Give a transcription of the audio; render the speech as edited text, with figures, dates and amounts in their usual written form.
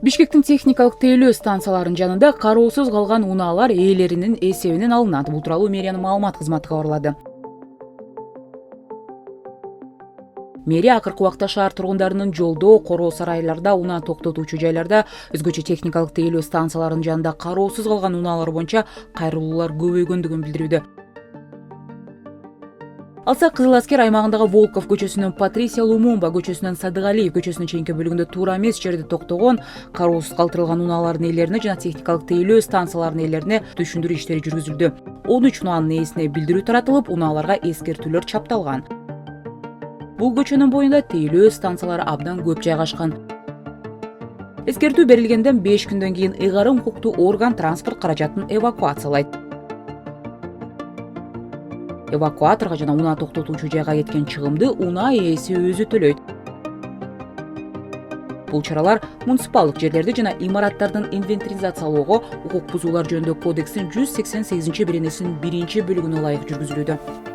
Бишкектин техникалык тейлөө станцияларынын жанында кароосуз калган унаалар ээлеринин эсебинен алынат. Бул тууралуу мэриянын маалымат кызматы кабарлады. Мэрия акыркы убакта шаар тургундарынын жолдо, короо сарайларда, унаа токтотуучу жайларда, өзгөчө техникалык тейлөө станцияларынын жанында кароосуз калган унаалар боюнча кайрылуулар көбөйгөндүгүн билдирүүдө. Алсак Кызыл Аскер аймагындагы Волков көчөсүнөн Патрисия Лумумба көчөсүнөн Садыгалиев көчөсүнүн чейинки бөлүгүндө туура эмес жерде токтогон кароосуз калтырылган унаалардын ээлерине жана техникалык тейлөө станцияларынын ээлерине түшүндүрүү иштери жүргүзүлдү. 13 унаанын ээсине билдирүү таратылып, унааларга эскертүүлөр чапталган. Бул көчөнүн боюнда тейлөө станциялары абдан көп жайгашкан. Эскертүү берилгенден 5 күндөн кийин ыйгарым укуктуу орган транспорт каражатын эвакуациялайт. Эвакуаторго жана унаа токтотуучу жайга кеткен чыгымды унаа ээси өзү төлөйт. Бул чаралар муниципалдык жерлерди жана имараттардын инвентаризациялоого укук бузуулар жөнүндө кодекстин 188 беренесинин 1 бөлүгүнө ылайык жүргүзүлүүдө.